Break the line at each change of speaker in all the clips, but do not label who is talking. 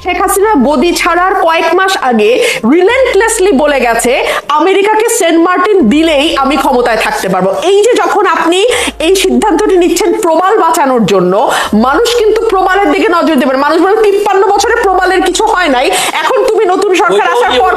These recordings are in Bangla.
শেখ হাসিনা গদি ছাড়ার কয়েক মাস আগে রিলেন্টলেসলি বলে গেছে আমেরিকাকে সেন্ট মার্টিন দিলেই আমি ক্ষমতায় থাকতে পারবো। এই যে যখন আপনি এই সিদ্ধান্তটি নিচ্ছেন প্রবাল বাঁচানোর জন্য, মানুষ কিন্তু প্রবালের দিকে নজর দেবেন। মানুষ বলে 53 বছরে প্রবালের কিছু হয় নাই, এখন তুমি নতুন সরকার আসার পর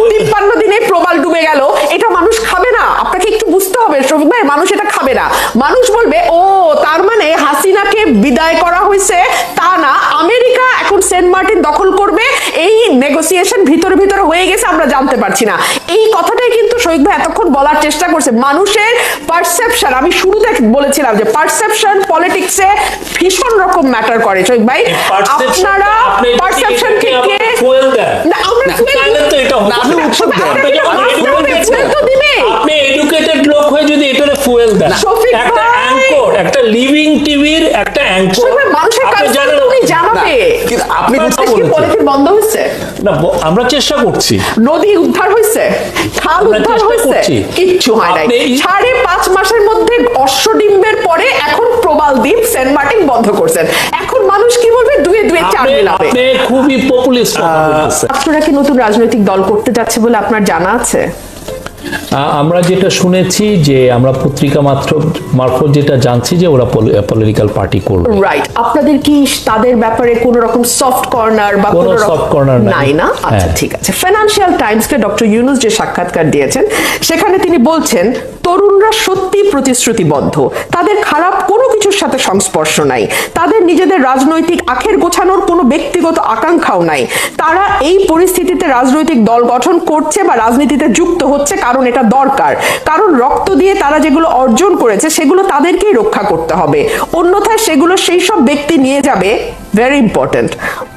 53 দিনে প্রবাল ডুবে গেল, এটা মানুষ খাবে না। আপনাকে একটু বুঝতে হবে শফিক ভাই, মানুষ এটা খাবে না। মানুষ বলবে ও তার মানে হাসিনাকে বিদায় করা হয়েছে, তা না, আমেরিকা এখন সেন্ট মার্টিন দখল করবে, এই নেগোসিয়েশন ভিতরে ভিতরে হয়ে গেছে, আমরা জানতে পারছি না। এই কথাটাই কিন্তু শহীদ ভাই এতক্ষণ বলার চেষ্টা করছে। মানুষের পারসেপশন, আমি শুরুতে বলেছিলাম যে পারসেপশন পলিটিক্সে ভীষণ রকম ম্যাটার করে শহীদ ভাই। আপনারা পারসেপশন থেকে না, আমরা তো এটা আপনি উৎসব
আপনি এডুকেটেড লোক হয়ে যদি এটারে ফুয়েল দেন, একটা অ্যাঙ্কর, একটা লিভিং টিভির একটা অ্যাঙ্কর,
মানুষের কাছে জানাবে
আপনি
পলিটিক্স বন্ধ হয়েছে
না, আমরা চেষ্টা করছি।
নদী উদ্ধার হয়েছে, খাল উদ্ধার হয়েছে, কিচ্ছু হয় নাই। 5.5 মাসের মধ্যে অশ্বডিম্বের পরে এখন প্রবাল দ্বীপ সেন্ট মার্টিন বন্ধ করছেন। এখন মানুষ কি বলবে? দুয়ে দুয়ে চার মিলাবে।
আপনি খুবই পপুলিস্ট কথা বলতেছেন।
আপনারা কি নতুন রাজনৈতিক দল করতে যাচ্ছে বলে আপনার জানা আছে?
আমরা যেটা শুনেছি, যে আমরা পত্রিকা মারফত যেটা জানছি যে ওরা পলিটিক্যাল পার্টি করবে।
রাইট। আপনাদের কি তাদের ব্যাপারে কোনো রকম সফট কর্নার বা কোনো
সফট কর্নার
নাই না? আচ্ছা, ঠিক আছে। ফিনান্সিয়াল টাইমসকে ডক্টর ইউনুস যে সাক্ষাৎকার দিয়েছেন, সেখানে তিনি বলছেন তরুণরা সত্যি প্রতিশ্রুতিবদ্ধ, তাদের খারাপ কোনো কিছুর সাথে সংস্পর্শ নাই, তাদের নিজেদের রাজনৈতিক আখের গোছানোর কোনো ব্যক্তিগত আকাঙ্ক্ষাও নাই। তারা এই পরিস্থিতিতে রাজনৈতিক দল গঠন করছে বা রাজনীতিতে যুক্ত হচ্ছে কারণ এটা দরকার, কারণ রক্ত দিয়ে তারা যেগুলো অর্জন করেছে সেগুলো তাদেরকেই রক্ষা করতে হবে। অন্যথায় সেগুলো সেই সব ব্যক্তি নিয়ে যাবে, ভেরি ইম্পর্টেন্ট,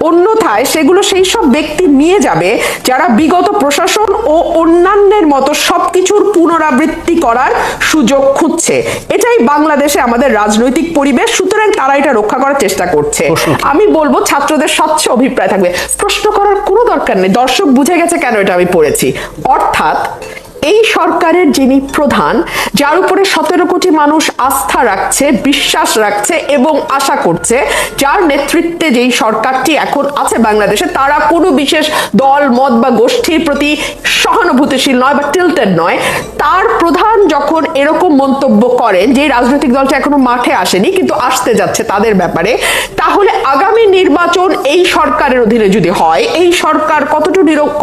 অন্যথায় সেগুলো সেই সব ব্যক্তি নিয়ে যাবে যারা বিগত প্রশাসন ও অন্যান্যের মতো সবকিছুর পুনরাবৃত্তি করার সুযোগ খুঁজছে। এটাই বাংলাদেশে আমাদের রাজনৈতিক পরিবেশ, সুতরাং তারা এটা রক্ষা করার চেষ্টা করছে। আমি বলবো ছাত্রদের স্বচ্ছ অভিপ্রায় থাকবে, প্রশ্ন করার কোনো দরকার নেই। দর্শক বুঝে গেছে কেন এটা আমি পড়েছি। অর্থাৎ এই সরকারের যিনি প্রধান, যার উপরে 17 কোটি মানুষ আস্থা রাখছে, বিশ্বাস রাখছে এবং আশা করছে, যার নেতৃত্বে যেই সরকারটি এখন আছে বাংলাদেশে, তারা কোনো বিশেষ দল মত বা গোষ্ঠীর প্রতি সহানুভূতিশীল নয় বা টিল্টেড নয়। তার প্রধান যখন এরকম মন্তব্য করেন যে রাজনৈতিক দলটা এখনো মাঠে আসেনি কিন্তু আসতে যাচ্ছে তাদের ব্যাপারে, তাহলে আগামী নির্বাচন এই সরকারের অধীনে যদি হয়, এই সরকার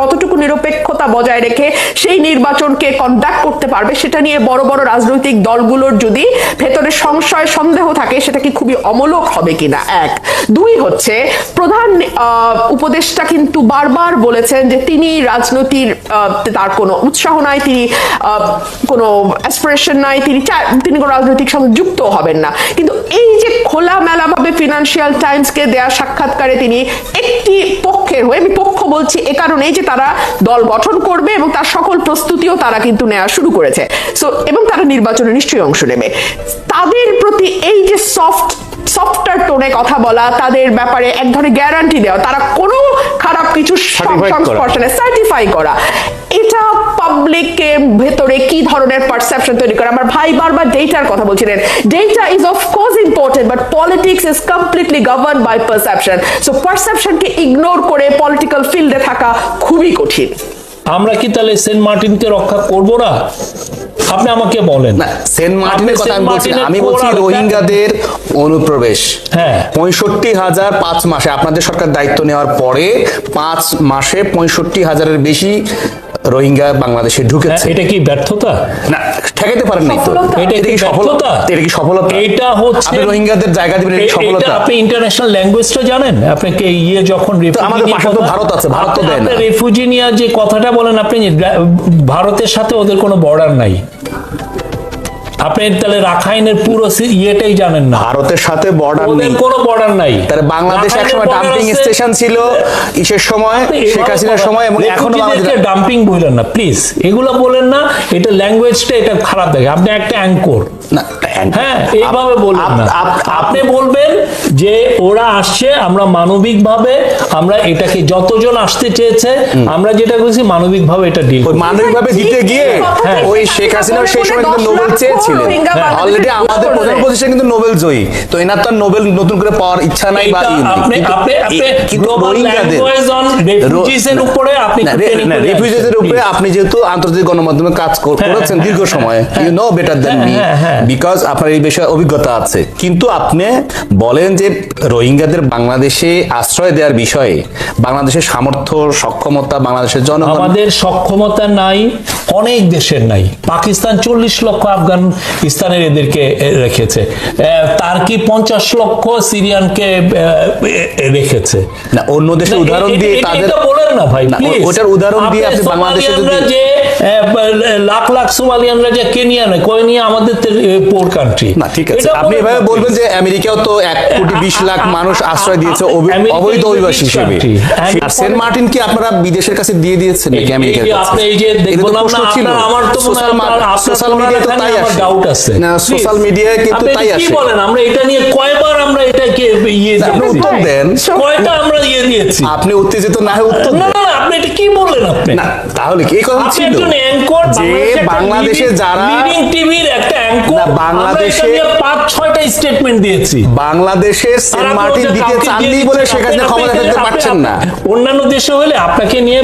কতটুকু নিরপেক্ষতা বজায় রেখে সেই নির্বাচন কে কন্ডাক্ট করতে পারবে, সেটা নিয়ে বড় বড় রাজনৈতিক দলগুলোর যদি ভেতরে সংশয় সন্দেহ থাকে, সেটা কি খুবই অমূলক হবে কিনা? এক। দুই হচ্ছে, প্রধান উপদেষ্টা কিন্তু বারবার বলেছেন যে তিনি রাজনীতির তার কোনো উৎসাহ নাই, তিনি কোনো অ্যাসপিরেশন নাই, তিনি কোনো রাজনৈতিক সঙ্গে যুক্ত হবেন না। কিন্তু এই যে খোলামেলা ভাবে ফিনান্সিয়াল টাইমসকে দেয়া সাক্ষাৎকারে তিনি একটি পক্ষের হয়ে, আমি পক্ষ বলছি এ কারণেই যে তারা দল গঠন করবে এবং তার সকল প্রস্তুতিও তারা কিন্তু নেওয়া শুরু করেছে, এবং তারা নির্বাচনে নিশ্চয়ই অংশ নেবে। তাদের প্রতি এই যে সফটওয়্যার টোনে কথা বলা, তাদের ব্যাপারে এক ধরনের গ্যারান্টি দেওয়া, তারা কোনো খারাপ কিছু সংস্পর্শনে সার্টিফাই করা, এটা পাবলিকের ভেতরে কি ধরনের পারসেপশন তৈরি করে? আমার ভাই বারবার ডেটার কথা বলছিলেন। Data is of course important, but politics is completely govern by perception. So পারসেপশনকে ইগনোর করে পলিটিক্যাল ফিল্ডে থাকা খুবই কঠিন।
আমরা কি তাহলে সেন্ট মার্টিনকে রক্ষা করব না? আপনি আমাকে বলেন।
না, সেন্ট মার্টিনের কথা আমি বলছি না, আমি বলছি রোহিঙ্গাদের অনুপ্রবেশ।
হ্যাঁ,
65,000 5 মাসে, আপনাদের সরকার দায়িত্ব নেওয়ার পরে 5 মাসে 65,000-এর বেশি রোহিঙ্গা বাংলাদেশে ঢুকেছে।
এটা কি ব্যর্থতা?
না, ঠেকাতে পারেন নাই তো।
এটা কি সফলতা?
এটা কি সফলতা?
এটা হচ্ছে
আপনি রোহিঙ্গাদের জায়গা দিবেন, এটা সফলতা?
আপনি ইন্টারন্যাশনাল ল্যাঙ্গুয়েজটা জানেন? আপনাকে যখন
আমাদের পাশে তো ভারত আছে, ভারত তো দেয় না।
রেফিউজি নিয়ে যে কথাটা বলেন, আপনি ভারতের সাথে ওদের কোনো বর্ডার নাই। আপনি তাহলে রাখাইনের পুরো ইয়েটাই জানেন না।
ভারতের সাথে বর্ডার নেই,
কোনো বর্ডার নাই।
তাহলে বাংলাদেশ একসময় ডাম্পিং স্টেশন ছিল, ইসের সময়, শেখ হাসিনার সময়, এবং এখনো
ডাম্পিং বললেন না প্লিজ, এগুলো বলেন না। এটা ল্যাঙ্গুয়েজটা এটা খারাপ দেখে। আপনি একটা অ্যাঙ্কর,
না,
হ্যাঁ, এইভাবে বলবেন না। আপনি বলবেন যে ওরা আসছে, আমরা মানবিকভাবে আমরা এটাকে, যতজন আসতে চেয়েছে আমরা যেটা করেছি মানবিকভাবে এটা ডিল
ওই মানবিকভাবে দিতে গিয়ে ওই শেখ হাসিনা সেই সময় কিন্তু নোবেল চেয়েছিলেন। অলরেডি আমাদের প্রধান উপদেষ্টা কিন্তু নোবেল জয়ী, তো এনার তো নোবেল নতুন করে পাওয়ার ইচ্ছা নাই বা রিফিউজিদের উপরে আপনি যেহেতু আন্তর্জাতিক গণমাধ্যমে কাজ করেছেন দীর্ঘ সময়, you know better than me, because আপনার এই বিষয়ে অভিজ্ঞতা আছে। কিন্তু আপনি বলেন যে রোহিঙ্গাদের বাংলাদেশে আশ্রয় দেওয়ার বিষয়ে বাংলাদেশের সামর্থ্য, সক্ষমতা, বাংলাদেশের জনগণ,
আমাদের সক্ষমতা নাই, অনেক দেশের নাই। পাকিস্তান 40 লক্ষ আফগানিস্তানের এদেরকে রেখেছে, তার্কি 50 লক্ষ সিরিয়ানকে রেখেছে।
না, অন্য দেশের উদাহরণ দিয়ে তাদের
বলেন না ভাই,
ওটার উদাহরণ দিয়ে আপনি বাংলাদেশে
যে লাখ লাখ সোমালিয়ানরা যে কেনিয়া নয়, কেনিয়া আমাদের পোর কান্ট্রি।
না, ঠিক আছে, আপনি এভাবে বলবেন যে আমেরিকাও তো 1,20,00,000 মানুষ আশ্রয় দিয়েছে অবৈধ অভিবাসী হিসেবে। আর সেন্ট মার্টিন কি আপনারা বিদেশের কাছে দিয়ে দিয়েছেন নাকি আমেরিকার কাছে?
আপনি এই যে বললাম না, আমার তো
সোশ্যাল মিডিয়াতে তাই আসে,
ডাউট আছে
না সোশ্যাল মিডিয়ায় কিন্তু তাই আসে।
কি বলেন, আমরা এটা নিয়ে কয়বার আমরা এটাকে
আপনি উত্তর দেন,
কয়টা আমরা দিয়েছি।
আপনি উত্তেজিত না হয়ে উত্তর
না
দেন।
না, আপনি এটা কি বললেন? আপনি
না, তাহলে কি এই কথা
আপনি
ছিল
একজন অ্যাঙ্কর,
যে বাংলাদেশে যারা
লিডিং টিভির একটা অ্যাঙ্কর,
বাংলাদেশে
5-6টা স্টেটমেন্ট দিয়েছি।
বাংলাদেশে সেন্ট মার্টিন দিতে চাননি বলে সেখানে ক্ষমতা থাকতে পারছেন না।
অন্যান্য দেশে হলে আপনাকে নিয়ে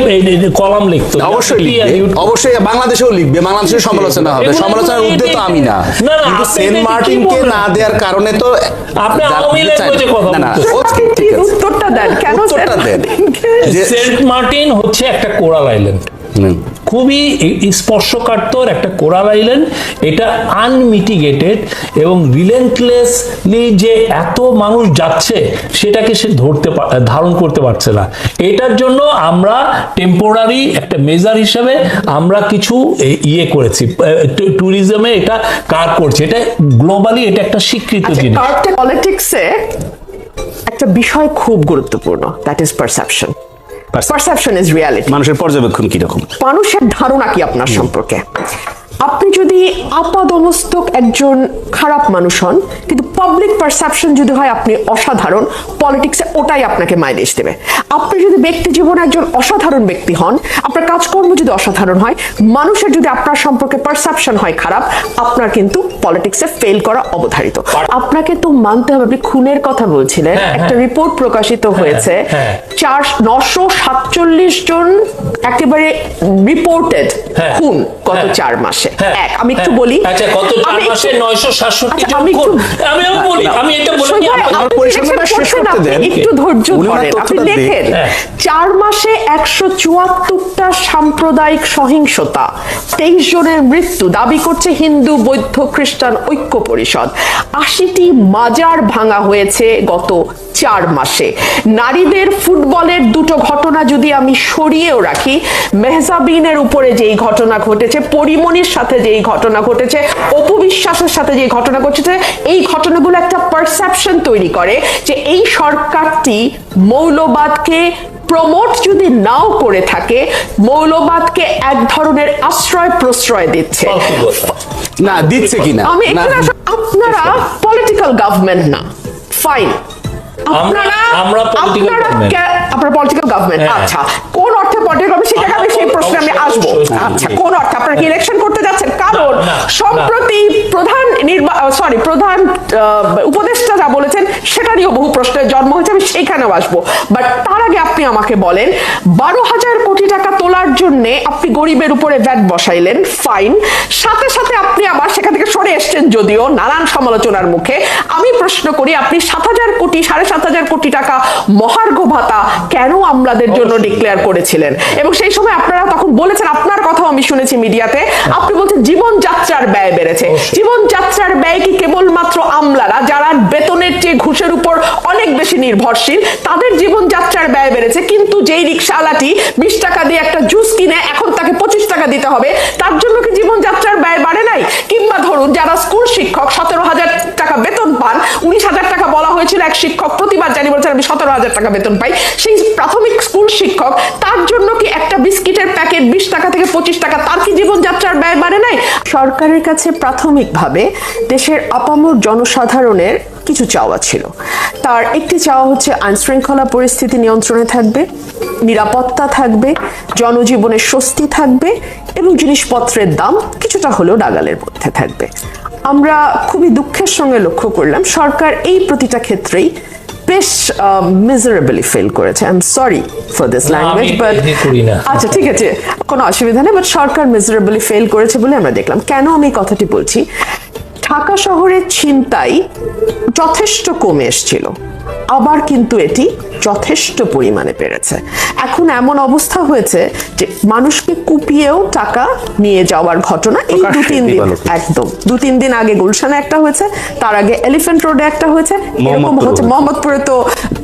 কলাম লিখতো,
অবশ্যই লিখবে, অবশ্যই বাংলাদেশেও লিখবে, বাংলাদেশের সমালোচনা হবে, সমালোচনার উদ্দেশ্য তো আমি না। কিন্তু সেন্ট মার্টিনকে না দেওয়ার কারণে তো
আপনি আওয়ামী ল্যাঙ্গুয়েজে কথা বলতেছেন।
উত্তরটা দেন, কেন
সেন্ট মার্টিন হচ্ছে একটা কোরাল আইল্যান্ড, খুবই স্পর্শকাতর একটা কোরাল আইল্যান্ড। এটা আনমিটিগেটেড এবং রিলেন্টলেসলি যে এত মানুষ যাচ্ছে সেটাকে সে ধারণ করতে পারছে না। এটার জন্য আমরা টেম্পোরারি একটা মেজার হিসেবে আমরা কিছু ইয়ে করেছি, ট্যুরিজমে এটা কাজ করছে, এটা গ্লোবালি এটা একটা স্বীকৃত জিনিস।
পলিটিক্সে একটা বিষয় খুব গুরুত্বপূর্ণ, that is perception. Perception is reality.
মানুষের পর্যবেক্ষণ কি রকম,
মানুষের ধারণা কি আপনার সম্পর্কে। আপনি যদি আপাদমস্তক একজন খারাপ মানুষ হন, কিন্তু পাবলিক পারসেপশন যদি হয় আপনি অসাধারণ, পলিটিক্সে ওটাই আপনাকে মাইলেজ দেবে। আপনি যদি ব্যক্তি জীবনে একজন অসাধারণ ব্যক্তি হন, আপনার কাজকর্ম যদি অসাধারণ হয়, মানুষের যদি আপনার সম্পর্কে পারসেপশন হয় খারাপ, আপনার কিন্তু পলিটিক্সে ফেল করা অবধারিত। আপনাকে তো মানতে হবে, আপনি খুনের কথা বলছিলেন, একটা রিপোর্ট প্রকাশিত হয়েছে, 947 জন একেবারে রিপোর্টেড খুন গত 4 মাসে। আমি একটু বলি,
আচ্ছা, গত 4 মাসে 967 জন খুন। আমি এটা বলি,
একটু ধৈর্য ধরেন, আপনি লেখেন 4 মাসে 174টা সাম্প্রদায়িক সহিংসতা, 23 জনের মৃত্যু দাবি করছে হিন্দু বৌদ্ধ খ্রিস্টান ঐক্য পরিষদ। 80টি মাজার ভাঙা হয়েছে গত 4 মাসে। নারীদের ফুটবলের 2টো ঘটনা যদি আমি সরিয়েও রাখি, মেহজাবিনের উপরে যেই ঘটনা ঘটেছে, পরিমণির সাথে যেই ঘটনা ঘটেছে, অপু বিশ্বাসের সাথে যেই ঘটনা ঘটেছে, এই ঘটনাগুলো একটা পারসেপশন তৈরি করে যে এই সরকারটি মৌলবাদকে প্রমোট যদি নাও করে থাকে, মৌলবাদকে এক ধরনের আশ্রয় প্রশ্রয় দিচ্ছে।
না দিচ্ছে কিনা,
আমি আপনারা পলিটিক্যাল গভর্নমেন্ট না, ফাইন, আপনারা পলিটিক্যাল গভর্নমেন্ট, আচ্ছা কোন অর্থে পলিটিক্যাল গভর্নমেন্ট সেটাকে আমি সেই প্রশ্নে আমি আসবো। আচ্ছা, কোন অর্থে আপনারা কি ইলেকশন করতে যাচ্ছেন? কারণ সম্প্রতি প্রধান উপদেষ্টা যা বলেছেন সেটা নিয়েও বহু প্রশ্নের জন্ম হয়েছে, আমি সেইখানেও আসবো। বাট তার আগে আপনি আমাকে বলেন, 12,000 কোটি টাকা তোলার জন্য আপনি গরিবের উপরে ভ্যাট বসাইলেন, ফাইন, সাথে সাথে আপনি আবার সেখান থেকে সরে এসছেন যদিও নানান সমালোচনার মুখে। আমি প্রশ্ন করি, আপনি 7,000 কোটি 7,500 কোটি টাকা মহার্ঘ ভাতা কেন আমলাদের জন্য ডিক্লেয়ার করেছিলেন? এবং সেই সময় আপনারা তখন বলেছেন, আপনার কথাও আমি শুনেছি মিডিয়াতে, আপনি বলছেন জীবনযাত্রার ব্যয় বেড়েছে। জীবনযাত্রার ব্যয় কি কেবলমাত্র আমলারা যারা বেতনের চেয়ে ঘুষের উপর অনেক বেশি নির্ভরশীল তাদের জীবনযাত্রার ব্যয় বেড়েছে, কিন্তু যেই রিকশাওয়ালাটি 20 টাকা দিয়ে একটা জুস কিনে এখন তাকে 25 টাকা দিতে হবে, তার জন্য কি জীবনযাত্রার ব্যয় বাড়ে নাই? কিংবা ধরুন যারা স্কুল শিক্ষক 17,000 টাকা বেতন পান, 19,000 টাকা বলা হয়েছিল এক শিক্ষক প্রতিবার জানি বলছেন আমি 17,000 টাকা বেতন পাই, সেই প্রাথমিক স্কুল শিক্ষক, তার জন্য কি একটা বিস্কিটের প্যাকেট 20 টাকা থেকে 25 টাকা, তার কি জীবনযাত্রার ব্যয় বাড়ে নাই? সরকারের কাছে প্রাথমিকভাবে দেশের আপামর জনসাধারণের কিছু চাওয়া ছিল। তার একটি চাওয়া হচ্ছে আইন শৃঙ্খলা পরিস্থিতি নিয়ন্ত্রণে থাকবে, নিরাপত্তা থাকবে, জনজীবনের স্বস্তি থাকবে এবং জিনিসপত্রের দাম কিছুটা হলেও নাগালের মধ্যে থাকবে। আমরা খুবই দুঃখের সঙ্গে লক্ষ্য করলাম সরকার এই প্রতিটা ক্ষেত্রেই বেশ মিজারেবলি ফেল করেছে। I am sorry for this language, but আচ্ছা ঠিক আছে, কোনো অসুবিধা নেই, বাট সরকার মিজারেবলি ফেল করেছে বলে আমরা দেখলাম। কেন আমি এই কথাটি বলছি? ঢাকা শহরের ছিনতাই যথেষ্ট কমে এসেছিল, আবার কিন্তু এটি যথেষ্ট পরিমাণে বেড়েছে। এখন এমন অবস্থা হয়েছে যে মানুষকে কুপিয়েও টাকা নিয়ে যাওয়ার ঘটনা এই 2-3 দিন, একদম 2-3 দিন আগে গুলশানে একটা হয়েছে, তার আগে এলিফ্যান্ট রোডে একটা হয়েছে, এরকম হচ্ছে। মোহাম্মদপুরে তো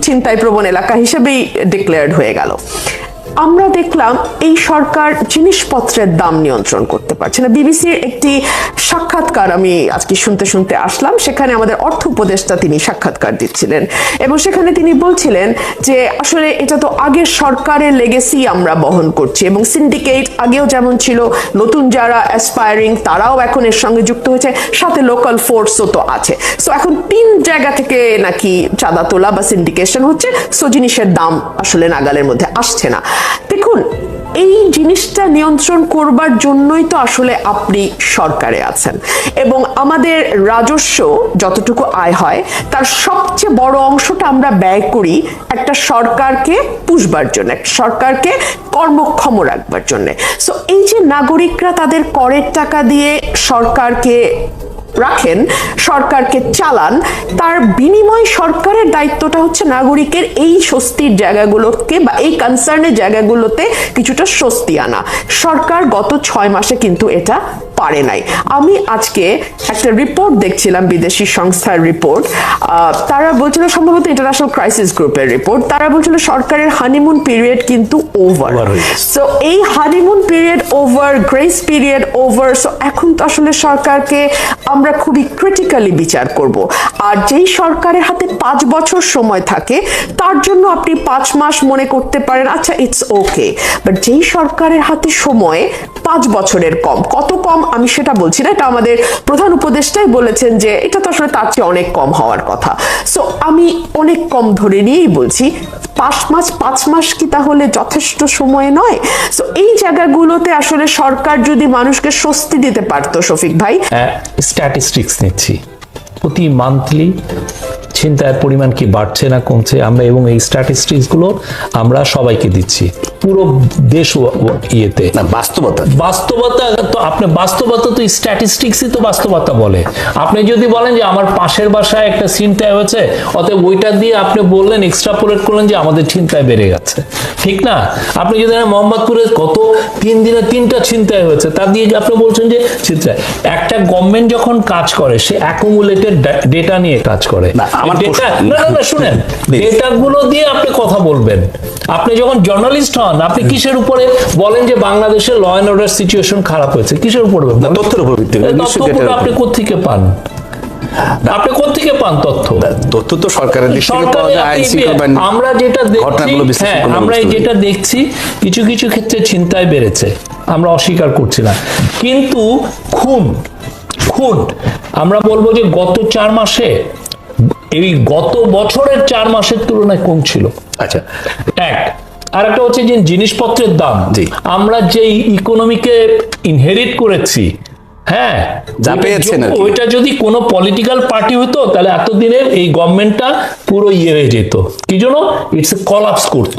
ছিনতাই প্রবণ এলাকা হিসেবেই ডিক্লেয়ার্ড হয়ে গেল। আমরা দেখলাম এই সরকার জিনিসপত্রের দাম নিয়ন্ত্রণ করতে পারছে না। বিবিসির একটি সাক্ষাৎকার আমি আজকে শুনতে শুনতে আসলাম, সেখানে আমাদের অর্থ উপদেষ্টা তিনি সাক্ষাৎকার দিচ্ছিলেন এবং সেখানে তিনি বলছিলেন যে আসলে এটা তো আগের সরকারের লেগেসি আমরা বহন করছি এবং সিন্ডিকেট আগেও যেমন ছিল, নতুন যারা অ্যাসপায়ারিং তারাও এখন এর সঙ্গে যুক্ত হয়েছে, সাথে লোকাল ফোর্সও তো আছে। সো এখন 3 জায়গা থেকে নাকি চাঁদা তোলা বা সিন্ডিকেশন হচ্ছে, সো জিনিসের দাম আসলে নাগালের মধ্যে আসছে না। দেখুন, এই জিনিসটা নিয়ন্ত্রণ করবার জন্যই তো আসলে আপনি সরকারে আছেন এবং আমাদের রাজস্ব যতটুকু আয় হয় তার সবচেয়ে বড় অংশটা আমরা ব্যয় করি একটা সরকারকে পুষবার জন্য, একটা সরকারকে কর্মক্ষম রাখবার জন্য। সো এই যে নাগরিকরা তাদের করের টাকা দিয়ে সরকারকে রাখেন, সরকারকে চালান, তার বিনিময় সরকারের দায়িত্বটা হচ্ছে নাগরিকের এই স্বস্তির জায়গাগুলোকে বা এই কনসার্নের জায়গাগুলোতে কিছুটা স্বস্তি আনা। সরকার গত 6 মাসে কিন্তু এটা পারে নাই। আমি আজকে একটা রিপোর্ট দেখছিলাম, বিদেশি সংস্থার রিপোর্ট, তারা বলছিল, সম্ভবত ইন্টারন্যাশনাল ক্রাইসিস গ্রুপের রিপোর্ট, তারা বলছিল সরকারের হানিমুন পিরিয়ড কিন্তু ওভার। সো এই honeymoon period over, grace period over, so এখন তো আসলে সরকারকে আমরা খুবই ক্রিটিক্যালি বিচার করব। আর যেই সরকারের হাতে 5 বছর সময় থাকে তার জন্য আপনি 5 মাস মনে করতে পারেন, আচ্ছা ইটস ওকে, বাট যেই সরকারের হাতে সময় 5 বছরের কম, কত কম আমি সেটা বলছি না, এটা আমাদের প্রধান উপদেষ্টাই বলেছেন যে এটা তো আসলে তার চেয়ে অনেক কম হওয়ার কথা। সো আমি অনেক কম ধরে নিয়েই বলছি 5 মাস কি তাহলে যথেষ্ট সময় নয়? সো এই জায়গাগুলোতে আসলে সরকার যদি মানুষকে স্বস্তি দিতে পারতো, শফিক ভাই।
স্ট্যাটিস্টিক্স নিচ্ছি, প্রতি মান্থলি ছিনতাইয়ের পরিমাণ কি বাড়ছে না কমছে আমরা, এবং এই স্ট্যাটিস্টিক্স গুলো আমরা সবাইকে দিচ্ছি পুরো দেশ ইয়েতে। বাস্তবতা তো আপনি বাস্তবতা তো স্ট্যাটিস্টিক্সই তো বাস্তবতা বলে। আপনি যদি বলেন যে আমার পাশের বাসায় একটা ছিনতাই হয়েছে, অতএব ওইটা দিয়ে আপনি বললেন, এক্সট্রাপোলেট করলেন যে আমাদের ছিনতাই বেড়ে গেছে, ঠিক না? আপনি যদি মোহাম্মদপুরে কত 3 দিনে 3টা ছিনতাই হয়েছে, তা দিয়ে আপনি বলছেন যে ছিনতাই। একটা গভর্নমেন্ট যখন কাজ করে সে অ্যাকুমুলেটেড ডেটা নিয়ে কাজ করে। শুনেন, ডেটাগুলো দিয়ে আপনি কথা বলবেন। আপনি যখন জার্নালিস্ট হন, আপনি কিসের উপরে বলেন যে বাংলাদেশের ল এন্ড অর্ডার সিচুয়েশন খারাপ হয়েছে? কিসের উপরে?
তথ্যের উপর ভিত্তি করে।
আপনি কোত্থেকে পান? আপনি কোত্থেকে পান তথ্য?
তথ্য তো সরকারের দিক থেকে পাওয়া যায়,
আমরা যেটা দেখছি, আমরা যেটা দেখছি কিছু কিছু ক্ষেত্রে ছিনতাই বেড়েছে, আমরা অস্বীকার করছি না, কিন্তু খুন আমরা বলবো যে গত 4 মাসে এই গত বছরের 4 মাসের তুলনায় কম ছিল।
আচ্ছা,
আর একটা হচ্ছে যে জিনিসপত্রের দাম, আমরা যে ইকোনমিকে ইনহেরিট করেছি, হ্যাঁ,
যা পেয়েছেন,
ওইটা যদি কোনো পলিটিক্যাল পার্টি হতো তাহলে এতদিনে এই গভর্নমেন্টটা পুরো ইয়ে হয়ে যেত। কি জন্য? ইটস এ কলাপস করতো।